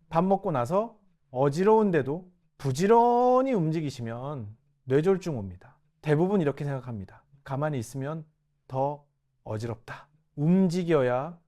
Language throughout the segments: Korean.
밥 먹고 나서 어지러운데도 부지런히 움직이시면 뇌졸중 옵니다. 대부분 이렇게 생각합니다. 가만히 있으면 더 어지럽다. 움직여야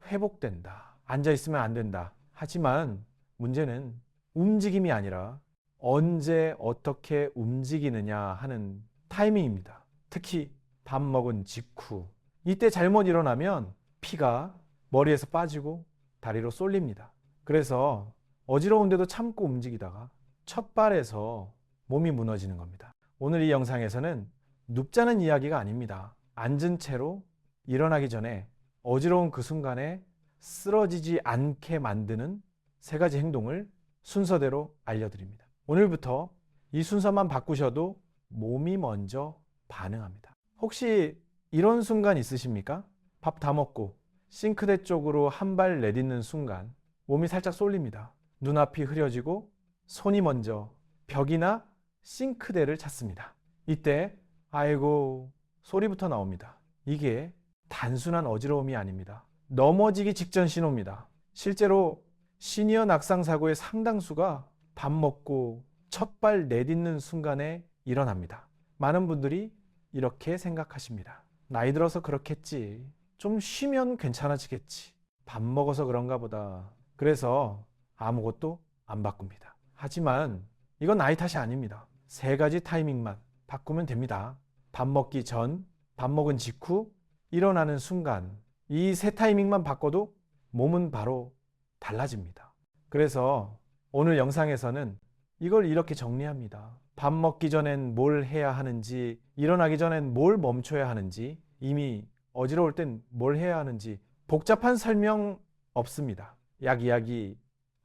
회복된다. 앉아 있으면 안 된다. 하지만 문제는 움직임이 아니라 언제 어떻게 움직이느냐 하는 타이밍입니다. 특히 밥 먹은 직후. 이때 잘못 일어나면 피가 머리에서 빠지고 다리로 쏠립니다. 그래서 어지러운데도 참고 움직이다가 첫 발에서 몸이 무너지는 겁니다. 오늘 이 영상에서는 눕자는 이야기가 아닙니다. 앉은 채로 일어나기 전에 어지러운 그 순간에 쓰러지지 않게 만드는 세 가지 행동을 순서대로 알려드립니다. 오늘부터 이 순서만 바꾸셔도 몸이 먼저 반응합니다. 혹시 이런 순간 있으십니까? 밥 다 먹고 싱크대 쪽으로 한 발 내딛는 순간 몸이 살짝 쏠립니다. 눈앞이 흐려지고 손이 먼저 벽이나 싱크대를 찾습니다. 이때 아이고 소리부터 나옵니다. 이게 단순한 어지러움이 아닙니다. 넘어지기 직전 신호입니다. 실제로 시니어 낙상 사고의 상당수가 밥 먹고 첫 발 내딛는 순간에 일어납니다. 많은 분들이 이렇게 생각하십니다. 나이 들어서 그렇겠지. 좀 쉬면 괜찮아지겠지. 밥 먹어서 그런가 보다. 그래서 아무것도 안 바꿉니다. 하지만 이건 나이 탓이 아닙니다. 세 가지 타이밍만 바꾸면 됩니다. 밥 먹기 전, 밥 먹은 직후, 일어나는 순간. 이 세 타이밍만 바꿔도 몸은 바로 달라집니다. 그래서 오늘 영상에서는 이걸 이렇게 정리합니다. 밥 먹기 전엔 뭘 해야 하는지, 일어나기 전엔 뭘 멈춰야 하는지, 이미 어지러울 땐 뭘 해야 하는지 복잡한 설명 없습니다. 약 이야기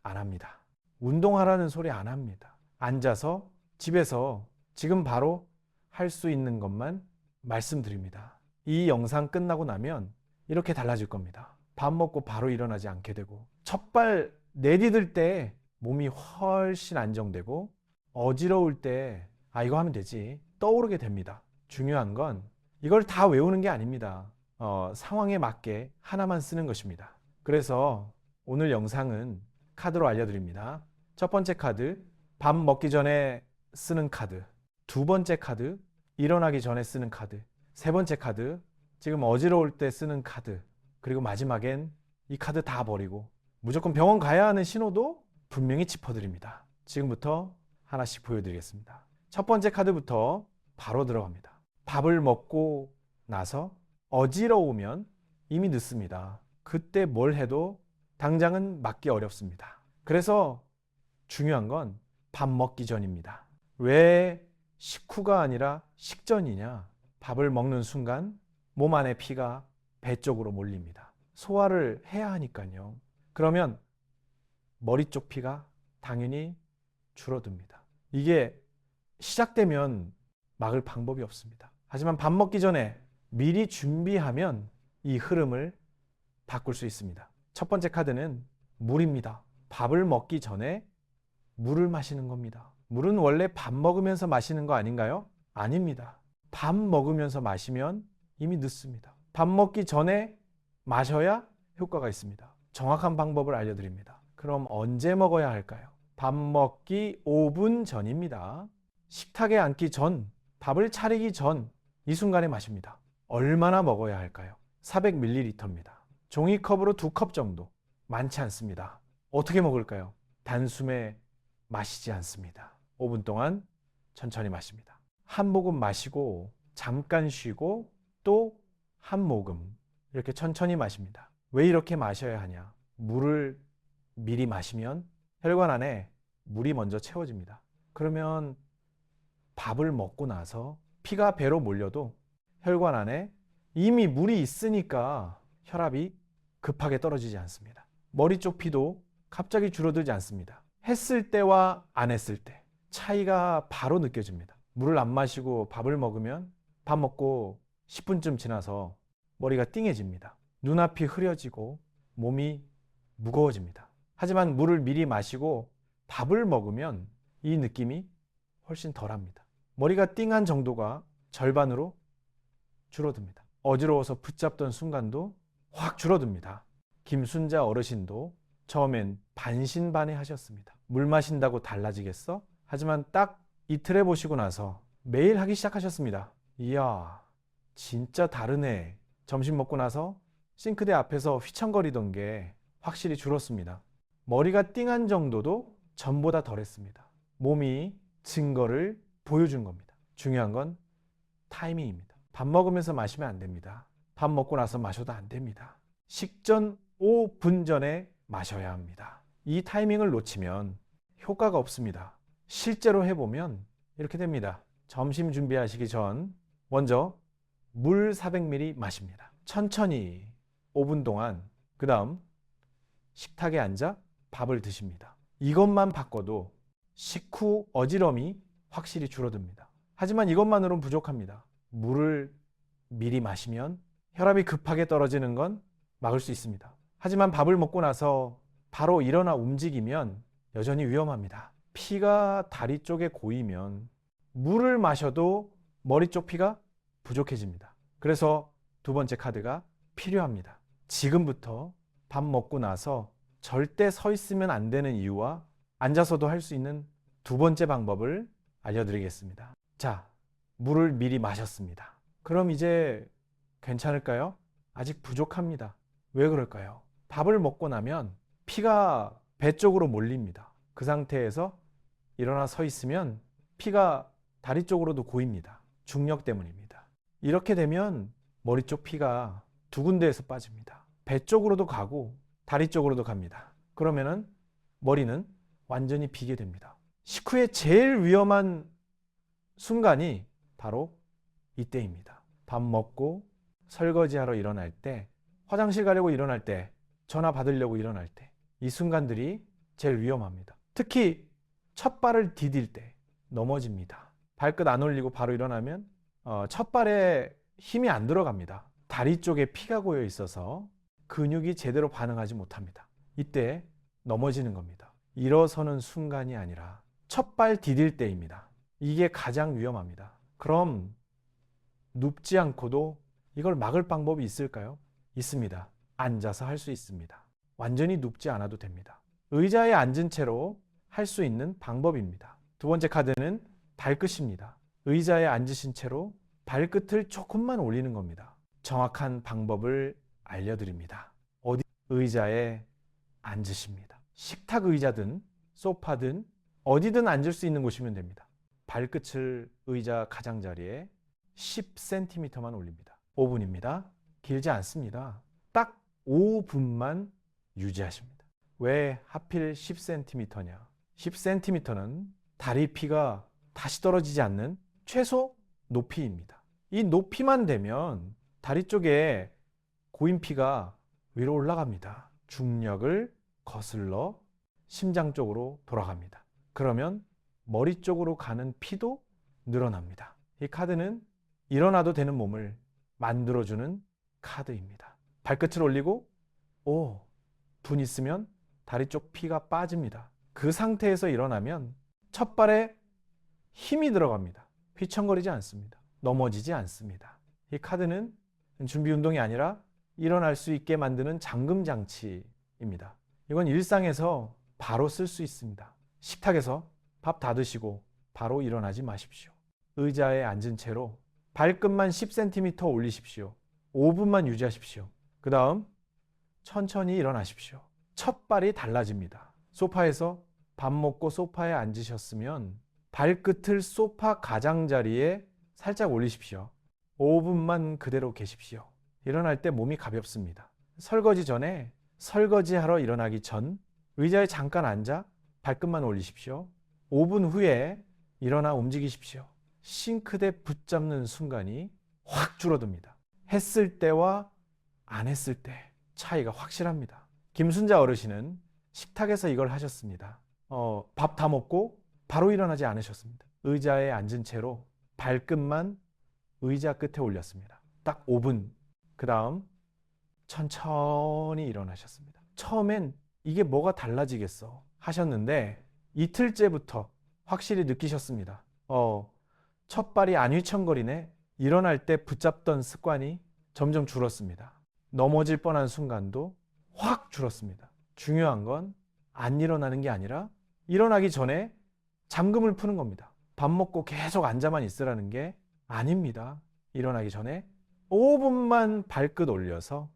안 합니다. 운동하라는 소리 안 합니다. 앉아서 집에서 지금 바로 할 수 있는 것만 말씀드립니다. 이 영상 끝나고 나면 이렇게 달라질 겁니다. 밥 먹고 바로 일어나지 않게 되고 첫 발 내디딜 때 몸이 훨씬 안정되고 어지러울 때 이거 하면 되지 떠오르게 됩니다. 중요한 건 이걸 다 외우는 게 아닙니다. 상황에 맞게 하나만 쓰는 것입니다. 그래서 오늘 영상은 카드로 알려드립니다. 첫 번째 카드, 밥 먹기 전에 쓰는 카드. 두 번째 카드, 일어나기 전에 쓰는 카드. 세 번째 카드, 지금 어지러울 때 쓰는 카드. 그리고 마지막엔 이 카드 다 버리고 무조건 병원 가야 하는 신호도 분명히 짚어드립니다. 지금부터 하나씩 보여드리겠습니다. 첫 번째 카드부터 바로 들어갑니다. 밥을 먹고 나서 어지러우면 이미 늦습니다. 그때 뭘 해도 당장은 막기 어렵습니다. 그래서 중요한 건 밥 먹기 전입니다. 왜 식후가 아니라 식전이냐? 밥을 먹는 순간 몸 안에 피가 배 쪽으로 몰립니다. 소화를 해야 하니까요. 그러면 머리 쪽 피가 당연히 줄어듭니다. 이게 시작되면 막을 방법이 없습니다. 하지만 밥 먹기 전에 미리 준비하면 이 흐름을 바꿀 수 있습니다. 첫 번째 카드는 물입니다. 밥을 먹기 전에 물을 마시는 겁니다. 물은 원래 밥 먹으면서 마시는 거 아닌가요? 아닙니다. 밥 먹으면서 마시면 이미 늦습니다. 밥 먹기 전에 마셔야 효과가 있습니다. 정확한 방법을 알려드립니다. 그럼 언제 먹어야 할까요? 밥 먹기 5분 전입니다. 식탁에 앉기 전, 밥을 차리기 전, 이 순간에 마십니다. 얼마나 먹어야 할까요? 400ml입니다. 종이컵으로 2컵 정도. 많지 않습니다. 어떻게 먹을까요? 단숨에 마시지 않습니다. 5분 동안 천천히 마십니다. 한 모금 마시고 잠깐 쉬고 또 한 모금 이렇게 천천히 마십니다. 왜 이렇게 마셔야 하냐? 물을 미리 마시면 혈관 안에 물이 먼저 채워집니다. 그러면 밥을 먹고 나서 피가 배로 몰려도 혈관 안에 이미 물이 있으니까 혈압이 급하게 떨어지지 않습니다. 머리 쪽 피도 갑자기 줄어들지 않습니다. 했을 때와 안 했을 때 차이가 바로 느껴집니다. 물을 안 마시고 밥을 먹으면 밥 먹고 10분쯤 지나서 머리가 띵해집니다. 눈앞이 흐려지고 몸이 무거워집니다. 하지만 물을 미리 마시고 밥을 먹으면 이 느낌이 훨씬 덜합니다. 머리가 띵한 정도가 절반으로 줄어듭니다. 어지러워서 붙잡던 순간도 확 줄어듭니다. 김순자 어르신도 처음엔 반신반의하셨습니다. 물 마신다고 달라지겠어? 하지만 딱 이틀 해보시고 나서 매일 하기 시작하셨습니다. 이야, 진짜 다르네. 점심 먹고 나서 싱크대 앞에서 휘청거리던 게 확실히 줄었습니다. 머리가 띵한 정도도 전보다 덜했습니다. 몸이 증거를 보여준 겁니다. 중요한 건 타이밍입니다. 밥 먹으면서 마시면 안 됩니다. 밥 먹고 나서 마셔도 안 됩니다. 식전 5분 전에 마셔야 합니다. 이 타이밍을 놓치면 효과가 없습니다. 실제로 해보면 이렇게 됩니다. 점심 준비하시기 전 먼저 물 400ml 마십니다. 천천히 5분 동안, 그 다음 식탁에 앉아 밥을 드십니다. 이것만 바꿔도 식후 어지럼이 확실히 줄어듭니다. 하지만 이것만으로는 부족합니다. 물을 미리 마시면 혈압이 급하게 떨어지는 건 막을 수 있습니다. 하지만 밥을 먹고 나서 바로 일어나 움직이면 여전히 위험합니다. 피가 다리 쪽에 고이면 물을 마셔도 머리 쪽 피가 부족해집니다. 그래서 두 번째 카드가 필요합니다. 지금부터 밥 먹고 나서 절대 서 있으면 안 되는 이유와 앉아서도 할 수 있는 두 번째 방법을 알려드리겠습니다. 자, 물을 미리 마셨습니다. 그럼 이제 괜찮을까요? 아직 부족합니다. 왜 그럴까요? 밥을 먹고 나면 피가 배 쪽으로 몰립니다. 그 상태에서 일어나 서 있으면 피가 다리 쪽으로도 고입니다. 중력 때문입니다. 이렇게 되면 머리 쪽 피가 두 군데에서 빠집니다. 배 쪽으로도 가고 다리 쪽으로도 갑니다. 그러면은 머리는 완전히 비게 됩니다. 식후에 제일 위험한 순간이 바로 이때입니다. 밥 먹고 설거지하러 일어날 때, 화장실 가려고 일어날 때, 전화 받으려고 일어날 때, 이 순간들이 제일 위험합니다. 특히 첫 발을 디딜 때 넘어집니다. 발끝 안 올리고 바로 일어나면 첫 발에 힘이 안 들어갑니다. 다리 쪽에 피가 고여 있어서 근육이 제대로 반응하지 못합니다. 이때 넘어지는 겁니다. 일어서는 순간이 아니라 첫 발 디딜 때입니다. 이게 가장 위험합니다. 그럼 눕지 않고도 이걸 막을 방법이 있을까요? 있습니다. 앉아서 할 수 있습니다. 완전히 눕지 않아도 됩니다. 의자에 앉은 채로 할 수 있는 방법입니다. 두 번째 카드는 발끝입니다. 의자에 앉으신 채로 발끝을 조금만 올리는 겁니다. 정확한 방법을 알려드립니다. 어디 의자에 앉으십니다. 식탁 의자든 소파든 어디든 앉을 수 있는 곳이면 됩니다. 발끝을 의자 가장자리에 10cm만 올립니다. 5분입니다. 길지 않습니다. 딱 5분만 유지하십니다. 왜 하필 10cm냐? 10cm는 다리 피가 다시 떨어지지 않는 최소 높이입니다. 이 높이만 되면 다리 쪽에 고인 피가 위로 올라갑니다. 중력을 거슬러 심장 쪽으로 돌아갑니다. 그러면 머리 쪽으로 가는 피도 늘어납니다. 이 카드는 일어나도 되는 몸을 만들어주는 카드입니다. 발끝을 올리고 분 있으면 다리 쪽 피가 빠집니다. 그 상태에서 일어나면 첫 발에 힘이 들어갑니다. 휘청거리지 않습니다. 넘어지지 않습니다. 이 카드는 준비 운동이 아니라 일어날 수 있게 만드는 잠금 장치입니다. 이건 일상에서 바로 쓸 수 있습니다. 식탁에서 밥 다 드시고 바로 일어나지 마십시오. 의자에 앉은 채로 발끝만 10cm 올리십시오. 5분만 유지하십시오. 그 다음 천천히 일어나십시오. 첫 발이 달라집니다. 소파에서 밥 먹고 소파에 앉으셨으면 발끝을 소파 가장자리에 살짝 올리십시오. 5분만 그대로 계십시오. 일어날 때 몸이 가볍습니다. 설거지 전에 설거지하러 일어나기 전 의자에 잠깐 앉아 발끝만 올리십시오. 5분 후에 일어나 움직이십시오. 싱크대 붙잡는 순간이 확 줄어듭니다. 했을 때와 안 했을 때 차이가 확실합니다. 김순자 어르신은 식탁에서 이걸 하셨습니다. 밥 다 먹고 바로 일어나지 않으셨습니다. 의자에 앉은 채로 발끝만 의자 끝에 올렸습니다. 딱 5분. 그 다음 천천히 일어나셨습니다. 처음엔 이게 뭐가 달라지겠어 하셨는데 이틀째부터 확실히 느끼셨습니다. 첫 발이 안 휘청거리네. 일어날 때 붙잡던 습관이 점점 줄었습니다. 넘어질 뻔한 순간도 확 줄었습니다. 중요한 건 안 일어나는 게 아니라 일어나기 전에 잠금을 푸는 겁니다. 밥 먹고 계속 앉아만 있으라는 게 아닙니다. 일어나기 전에 5분만 발끝 올려서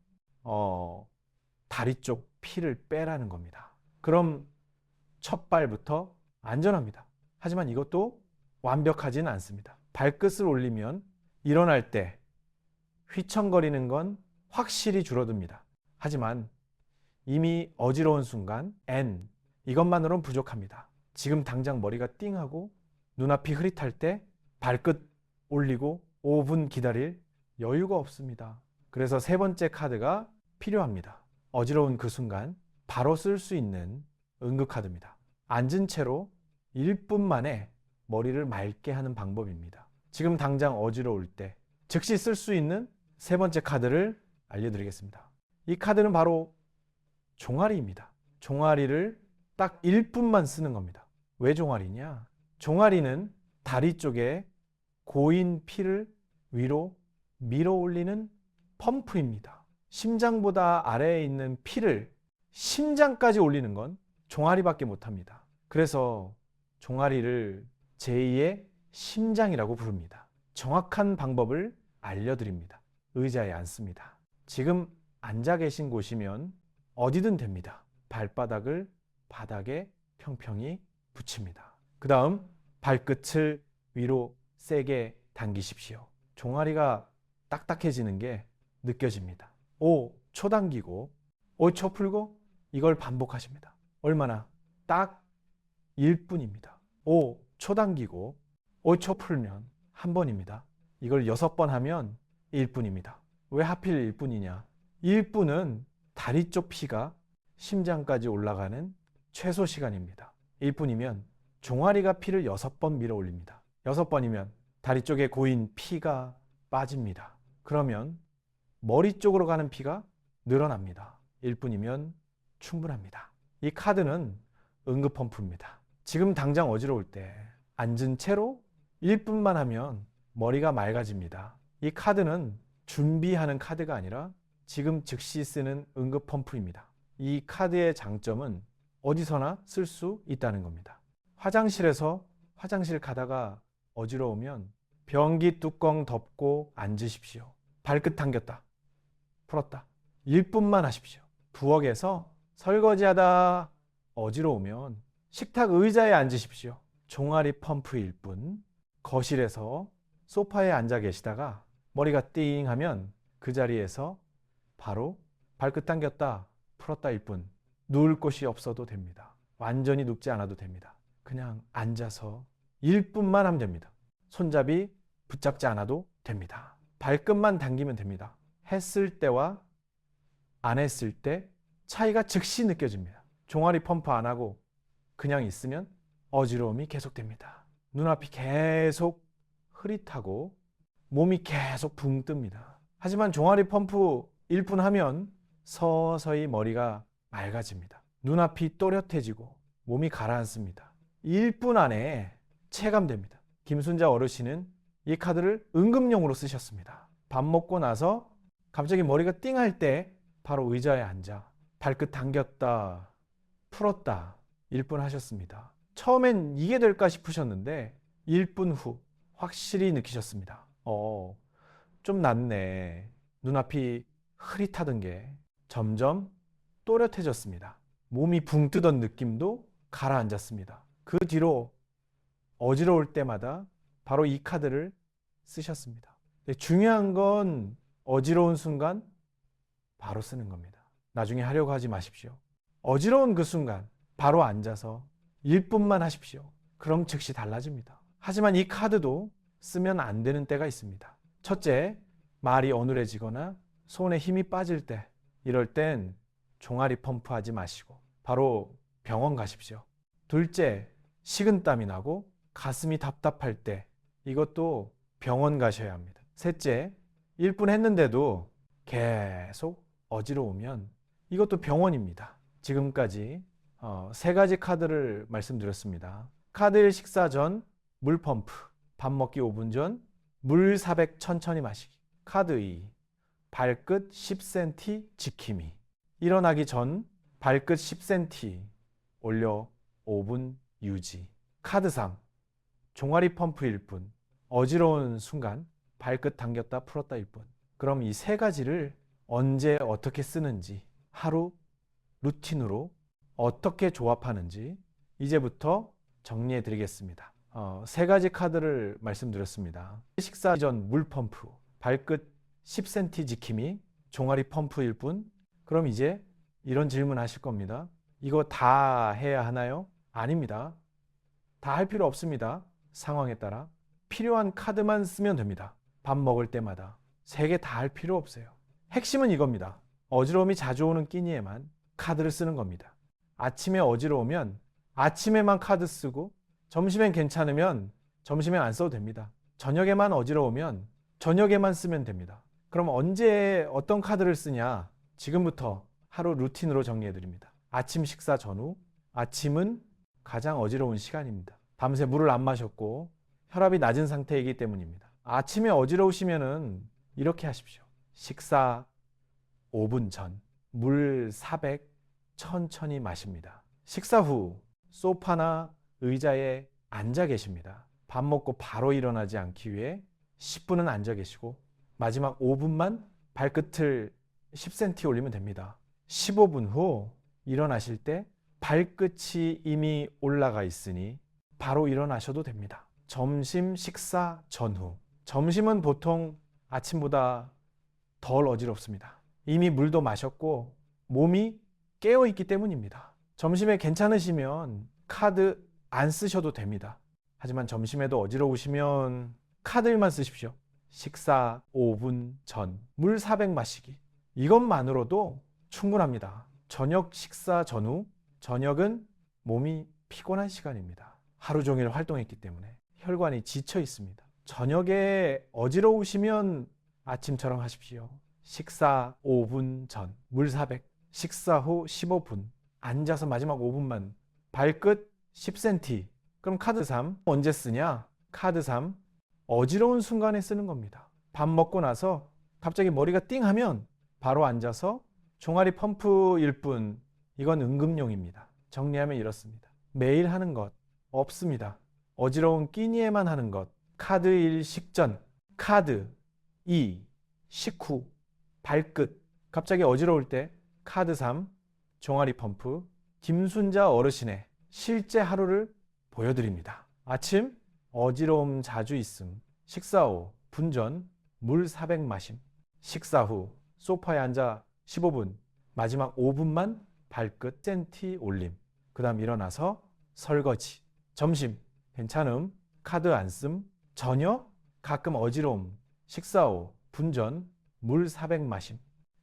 다리 쪽 피를 빼라는 겁니다. 그럼 첫 발부터 안전합니다. 하지만 이것도 완벽하지는 않습니다. 발끝을 올리면 일어날 때 휘청거리는 건 확실히 줄어듭니다. 하지만 이미 어지러운 순간 N 이것만으로는 부족합니다. 지금 당장 머리가 띵하고 눈앞이 흐릿할 때 발끝 올리고 5분 기다릴 여유가 없습니다. 그래서 세 번째 카드가 필요합니다. 어지러운 그 순간 바로 쓸 수 있는 응급카드입니다. 앉은 채로 1분 만에 머리를 맑게 하는 방법입니다. 지금 당장 어지러울 때 즉시 쓸 수 있는 세 번째 카드를 알려드리겠습니다. 이 카드는 바로 종아리입니다. 종아리를 딱 1분만 쓰는 겁니다. 왜 종아리냐? 종아리는 다리 쪽에 고인 피를 위로 밀어 올리는 펌프입니다. 심장보다 아래에 있는 피를 심장까지 올리는 건 종아리밖에 못합니다. 그래서 종아리를 제2의 심장이라고 부릅니다. 정확한 방법을 알려드립니다. 의자에 앉습니다. 지금 앉아 계신 곳이면 어디든 됩니다. 발바닥을 바닥에 평평히 붙입니다. 그 다음 발끝을 위로 세게 당기십시오. 종아리가 딱딱해지는 게 느껴집니다. 5초 당기고 5초 풀고 이걸 반복하십니다. 얼마나? 딱 1분입니다. 5초 당기고 5초 풀면 한 번입니다. 이걸 6번 하면 1분입니다. 왜 하필 1분이냐? 1분은 다리 쪽 피가 심장까지 올라가는 최소 시간입니다. 1분이면 종아리가 피를 6번 밀어 올립니다. 6번이면 다리 쪽에 고인 피가 빠집니다. 그러면 머리 쪽으로 가는 피가 늘어납니다. 1분이면 충분합니다. 이 카드는 응급펌프입니다. 지금 당장 어지러울 때 앉은 채로 1분만 하면 머리가 맑아집니다. 이 카드는 준비하는 카드가 아니라 지금 즉시 쓰는 응급펌프입니다. 이 카드의 장점은 어디서나 쓸 수 있다는 겁니다. 화장실에서 화장실 가다가 어지러우면 변기 뚜껑 덮고 앉으십시오. 발끝 당겼다, 풀었다. 1분만 하십시오. 부엌에서 설거지하다 어지러우면 식탁 의자에 앉으십시오. 종아리 펌프 1분. 거실에서 소파에 앉아 계시다가 머리가 띵 하면 그 자리에서 바로 발끝 당겼다, 풀었다 1분. 누울 곳이 없어도 됩니다. 완전히 눕지 않아도 됩니다. 그냥 앉아서 1분만 하면 됩니다. 손잡이 붙잡지 않아도 됩니다. 발끝만 당기면 됩니다. 했을 때와 안 했을 때 차이가 즉시 느껴집니다. 종아리 펌프 안 하고 그냥 있으면 어지러움이 계속됩니다. 눈앞이 계속 흐릿하고 몸이 계속 붕 뜹니다. 하지만 종아리 펌프 1분 하면 서서히 머리가 맑아집니다. 눈앞이 또렷해지고 몸이 가라앉습니다. 1분 안에 체감됩니다. 김순자 어르신은 이 카드를 응급용으로 쓰셨습니다. 밥 먹고 나서 갑자기 머리가 띵할 때 바로 의자에 앉아 발끝 당겼다, 풀었다 1분 하셨습니다. 처음엔 이게 될까 싶으셨는데 1분 후 확실히 느끼셨습니다. 좀 낫네. 눈앞이 흐릿하던 게 점점 또렷해졌습니다. 몸이 붕 뜨던 느낌도 가라앉았습니다. 그 뒤로 어지러울 때마다 바로 이 카드를 쓰셨습니다. 중요한 건 어지러운 순간 바로 쓰는 겁니다. 나중에 하려고 하지 마십시오. 어지러운 그 순간 바로 앉아서 1분만 하십시오. 그럼 즉시 달라집니다. 하지만 이 카드도 쓰면 안 되는 때가 있습니다. 첫째, 말이 어눌해지거나 손에 힘이 빠질 때, 이럴 땐 종아리 펌프 하지 마시고 바로 병원 가십시오. 둘째, 식은땀이 나고 가슴이 답답할 때, 이것도 병원 가셔야 합니다. 셋째, 1분 했는데도 계속 어지러우면 이것도 병원입니다. 지금까지 세 가지 카드를 말씀드렸습니다. 카드 1 식사 전 물 펌프, 밥 먹기 5분 전 물 400 천천히 마시기. 카드 2 발끝 10cm 지킴이. 일어나기 전 발끝 10cm 올려 5분 유지. 카드 3. 종아리 펌프일 뿐. 어지러운 순간 발끝 당겼다 풀었다 일 뿐. 그럼 이 세 가지를 언제 어떻게 쓰는지, 하루 루틴으로 어떻게 조합하는지 이제부터 정리해 드리겠습니다. 세 가지 카드를 말씀드렸습니다. 식사 전 물 펌프, 발끝 10cm 지킴이, 종아리 펌프일 뿐. 그럼 이제 이런 질문 하실 겁니다. 이거 다 해야 하나요? 아닙니다. 다 할 필요 없습니다. 상황에 따라 필요한 카드만 쓰면 됩니다. 밥 먹을 때마다 세 개 다 할 필요 없어요. 핵심은 이겁니다. 어지러움이 자주 오는 끼니에만 카드를 쓰는 겁니다. 아침에 어지러우면 아침에만 카드 쓰고, 점심엔 괜찮으면 점심엔 안 써도 됩니다. 저녁에만 어지러우면 저녁에만 쓰면 됩니다. 그럼 언제 어떤 카드를 쓰냐? 지금부터 하루 루틴으로 정리해 드립니다. 아침 식사 전후. 아침은 가장 어지러운 시간입니다. 밤새 물을 안 마셨고 혈압이 낮은 상태이기 때문입니다. 아침에 어지러우시면은 이렇게 하십시오. 식사 5분 전 물 400 천천히 마십니다. 식사 후 소파나 의자에 앉아 계십니다. 밥 먹고 바로 일어나지 않기 위해 10분은 앉아 계시고 마지막 5분만 발끝을 10cm 올리면 됩니다. 15분 후 일어나실 때 발끝이 이미 올라가 있으니 바로 일어나셔도 됩니다. 점심 식사 전후. 점심은 보통 아침보다 덜 어지럽습니다. 이미 물도 마셨고 몸이 깨어있기 때문입니다. 점심에 괜찮으시면 카드 안 쓰셔도 됩니다. 하지만 점심에도 어지러우시면 카드 1만 쓰십시오. 식사 5분 전 물 400 마시기. 이것만으로도 충분합니다. 저녁 식사 전후. 저녁은 몸이 피곤한 시간입니다. 하루 종일 활동했기 때문에 혈관이 지쳐 있습니다. 저녁에 어지러우시면 아침처럼 하십시오. 식사 5분 전 물 400. 식사 후 15분 앉아서 마지막 5분만 발끝 10cm. 그럼 카드 3 언제 쓰냐? 카드 3 어지러운 순간에 쓰는 겁니다. 밥 먹고 나서 갑자기 머리가 띵 하면 바로 앉아서 종아리 펌프일 뿐. 이건 응급용입니다. 정리하면 이렇습니다. 매일 하는 것 없습니다. 어지러운 끼니에만 하는 것. 카드 1 식전, 카드 2 식후, 발끝. 갑자기 어지러울 때 카드 3 종아리 펌프. 김순자 어르신의 실제 하루를 보여드립니다. 아침 어지러움 자주 있음. 식사 후 분전 물 400 마심. 식사 후 소파에 앉아 15분. 마지막 5분만 발끝 10cm 올림. 그 다음 일어나서 설거지. 점심 괜찮음. 카드 안 씀. 저녁 가끔 어지러움. 식사 후 분전 물 400 마심.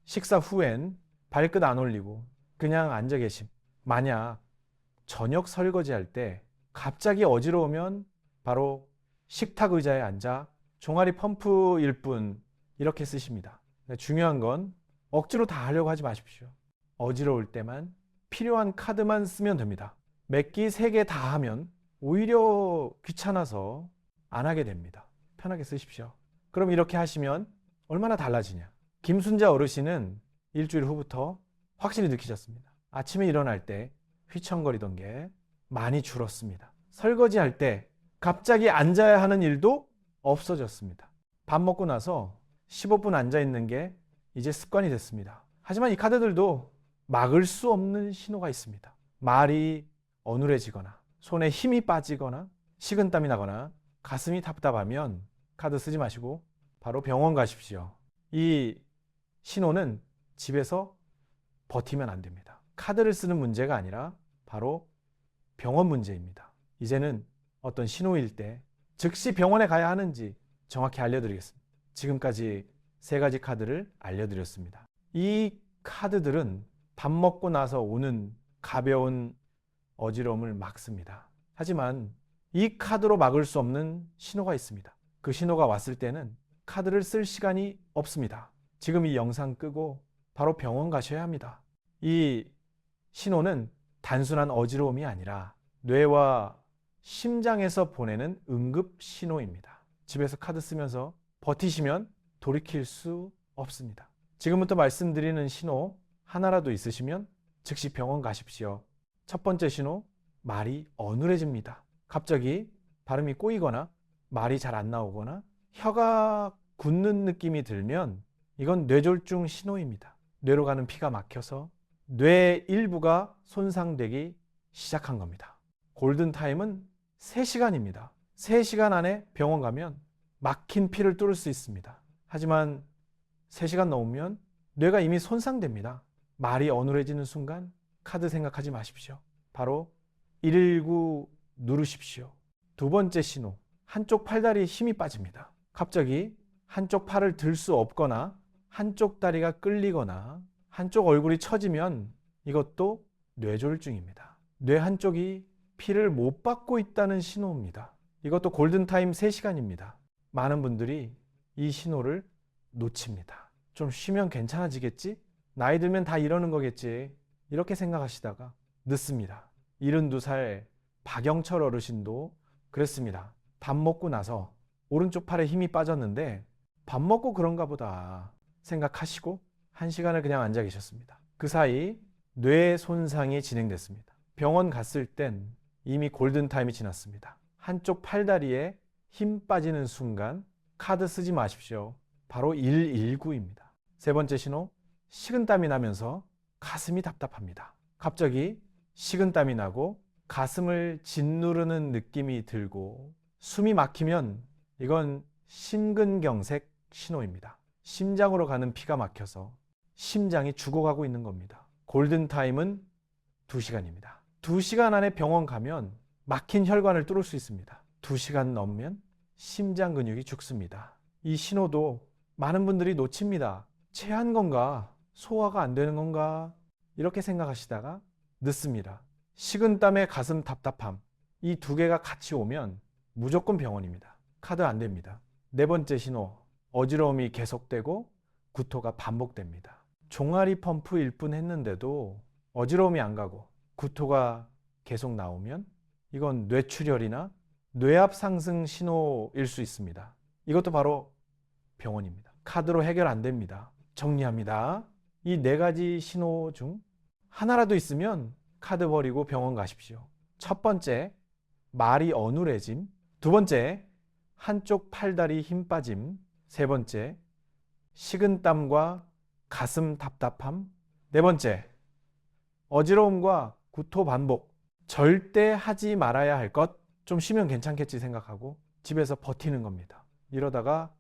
식사 후엔 발끝 안 올리고 그냥 앉아 계심. 만약 저녁 설거지 할 때 갑자기 어지러우면 바로 식탁 의자에 앉아 종아리 펌프일 뿐 이렇게 쓰십니다. 중요한 건 억지로 다 하려고 하지 마십시오. 어지러울 때만 필요한 카드만 쓰면 됩니다. 몇 끼 3개 다 하면 오히려 귀찮아서 안 하게 됩니다. 편하게 쓰십시오. 그럼 이렇게 하시면 얼마나 달라지냐? 김순자 어르신은 일주일 후부터 확실히 느끼셨습니다. 아침에 일어날 때 휘청거리던 게 많이 줄었습니다. 설거지할 때 갑자기 앉아야 하는 일도 없어졌습니다. 밥 먹고 나서 15분 앉아 있는 게 이제 습관이 됐습니다. 하지만 이 카드들도 막을 수 없는 신호가 있습니다. 말이 어눌해지거나 손에 힘이 빠지거나 식은땀이 나거나 가슴이 답답하면 카드 쓰지 마시고 바로 병원 가십시오. 이 신호는 집에서 버티면 안 됩니다. 카드를 쓰는 문제가 아니라 바로 병원 문제입니다. 이제는 어떤 신호일 때 즉시 병원에 가야 하는지 정확히 알려드리겠습니다. 지금까지 3가지 카드를 알려드렸습니다. 이 카드들은 밥 먹고 나서 오는 가벼운 어지러움을 막습니다. 하지만 이 카드로 막을 수 없는 신호가 있습니다. 그 신호가 왔을 때는 카드를 쓸 시간이 없습니다. 지금 이 영상 끄고 바로 병원 가셔야 합니다. 이 신호는 단순한 어지러움이 아니라 뇌와 심장에서 보내는 응급 신호입니다. 집에서 카드 쓰면서 버티시면 돌이킬 수 없습니다. 지금부터 말씀드리는 신호 하나라도 있으시면 즉시 병원 가십시오. 첫 번째 신호, 말이 어눌해집니다. 갑자기 발음이 꼬이거나 말이 잘 안 나오거나 혀가 굳는 느낌이 들면 이건 뇌졸중 신호입니다. 뇌로 가는 피가 막혀서 뇌 일부가 손상되기 시작한 겁니다. 골든타임은 3시간입니다. 3시간 안에 병원 가면 막힌 피를 뚫을 수 있습니다. 하지만 3시간 넘으면 뇌가 이미 손상됩니다. 말이 어눌해지는 순간 카드 생각하지 마십시오. 바로 119 누르십시오. 두 번째 신호, 한쪽 팔다리에 힘이 빠집니다. 갑자기 한쪽 팔을 들 수 없거나 한쪽 다리가 끌리거나 한쪽 얼굴이 처지면 이것도 뇌졸중입니다. 뇌 한쪽이 피를 못 받고 있다는 신호입니다. 이것도 골든타임 3시간입니다. 많은 분들이 이 신호를 놓칩니다. 좀 쉬면 괜찮아지겠지? 나이 들면 다 이러는 거겠지? 이렇게 생각하시다가 늦습니다. 72살 박영철 어르신도 그랬습니다. 밥 먹고 나서 오른쪽 팔에 힘이 빠졌는데 밥 먹고 그런가 보다 생각하시고 1시간을 그냥 앉아 계셨습니다. 그 사이 뇌 손상이 진행됐습니다. 병원 갔을 땐 이미 골든타임이 지났습니다. 한쪽 팔다리에 힘 빠지는 순간 카드 쓰지 마십시오. 바로 119입니다. 세 번째 신호, 식은땀이 나면서 가슴이 답답합니다. 갑자기 식은땀이 나고 가슴을 짓누르는 느낌이 들고 숨이 막히면 이건 심근경색 신호입니다. 심장으로 가는 피가 막혀서 심장이 죽어가고 있는 겁니다. 골든타임은 2시간입니다. 2시간 안에 병원 가면 막힌 혈관을 뚫을 수 있습니다. 2시간 넘으면 심장 근육이 죽습니다. 이 신호도 많은 분들이 놓칩니다. 체한 건가? 소화가 안 되는 건가? 이렇게 생각하시다가 늦습니다. 식은땀에 가슴 답답함, 이 두 개가 같이 오면 무조건 병원입니다. 카드 안 됩니다. 네 번째 신호, 어지러움이 계속되고 구토가 반복됩니다. 종아리 펌프 1분 했는데도 어지러움이 안 가고 구토가 계속 나오면 이건 뇌출혈이나 뇌압 상승 신호일 수 있습니다. 이것도 바로 병원입니다. 카드로 해결 안 됩니다. 정리합니다. 이 4가지 신호 중 하나라도 있으면 카드 버리고 병원 가십시오. 첫 번째, 말이 어눌해짐. 두 번째, 한쪽 팔다리 힘 빠짐. 세 번째, 식은땀과 가슴 답답함. 네 번째, 어지러움과 구토 반복. 절대 하지 말아야 할 것, 좀 쉬면 괜찮겠지 생각하고 집에서 버티는 겁니다. 이러다가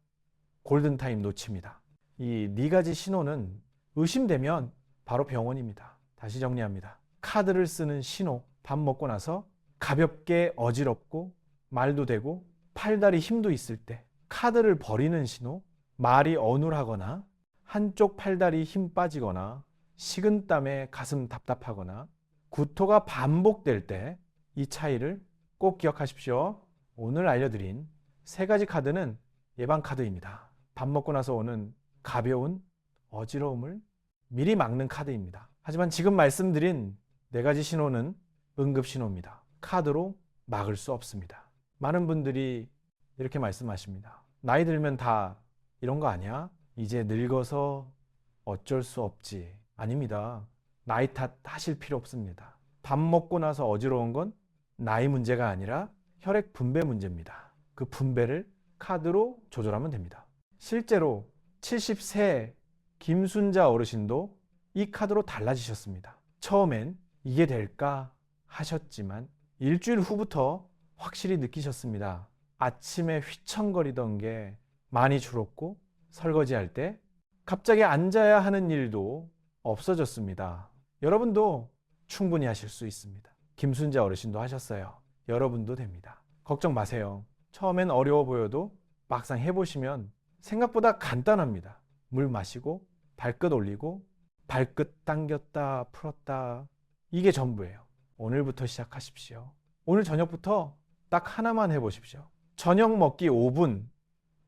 골든타임 놓칩니다. 이 4가지 신호는 의심되면 바로 병원입니다. 다시 정리합니다. 카드를 쓰는 신호, 밥 먹고 나서 가볍게 어지럽고 말도 되고 팔다리 힘도 있을 때 카드를 버리는 신호, 말이 어눌하거나 한쪽 팔다리 힘 빠지거나 식은땀에 가슴 답답하거나 구토가 반복될 때 이 차이를 꼭 기억하십시오. 오늘 알려드린 3가지 카드는 예방 카드입니다. 밥 먹고 나서 오는 가벼운 어지러움을 미리 막는 카드입니다. 하지만 지금 말씀드린 4가지 신호는 응급 신호입니다. 카드로 막을 수 없습니다. 많은 분들이 이렇게 말씀하십니다. 나이 들면 다 이런 거 아니야? 이제 늙어서 어쩔 수 없지. 아닙니다. 나이 탓하실 필요 없습니다. 밥 먹고 나서 어지러운 건 나이 문제가 아니라 혈액 분배 문제입니다. 그 분배를 카드로 조절하면 됩니다. 실제로 70세 김순자 어르신도 이 카드로 달라지셨습니다. 처음엔 이게 될까 하셨지만 일주일 후부터 확실히 느끼셨습니다. 아침에 휘청거리던 게 많이 줄었고 설거지할 때 갑자기 앉아야 하는 일도 없어졌습니다. 여러분도 충분히 하실 수 있습니다. 김순자 어르신도 하셨어요. 여러분도 됩니다. 걱정 마세요. 처음엔 어려워 보여도 막상 해보시면 생각보다 간단합니다. 물 마시고 발끝 올리고 발끝 당겼다 풀었다, 이게 전부예요. 오늘부터 시작하십시오. 오늘 저녁부터 딱 하나만 해보십시오. 저녁 먹기 5분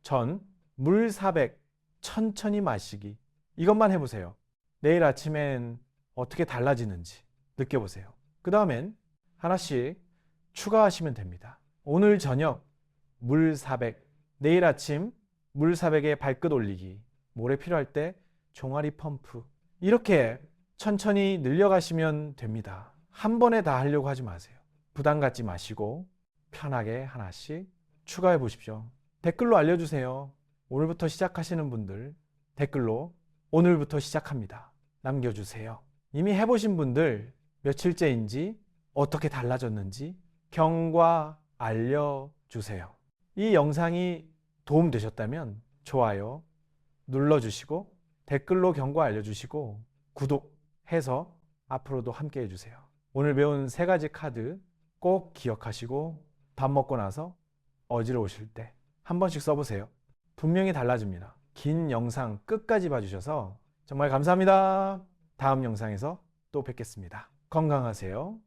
전 물 400 천천히 마시기, 이것만 해보세요. 내일 아침엔 어떻게 달라지는지 느껴보세요. 그 다음엔 하나씩 추가하시면 됩니다. 오늘 저녁 물 400, 내일 아침 물 400에 발끝 올리기, 모레 필요할 때 종아리 펌프, 이렇게 천천히 늘려가시면 됩니다. 한 번에 다 하려고 하지 마세요. 부담 갖지 마시고 편하게 하나씩 추가해 보십시오. 댓글로 알려주세요. 오늘부터 시작하시는 분들 댓글로 오늘부터 시작합니다 남겨주세요. 이미 해보신 분들 며칠째인지 어떻게 달라졌는지 경과 알려주세요. 이 영상이 도움되셨다면 좋아요 눌러주시고 댓글로 경과 알려주시고 구독해서 앞으로도 함께 해주세요. 오늘 배운 3가지 카드 꼭 기억하시고 밥 먹고 나서 어지러우실 때 한 번씩 써보세요. 분명히 달라집니다. 긴 영상 끝까지 봐주셔서 정말 감사합니다. 다음 영상에서 또 뵙겠습니다. 건강하세요.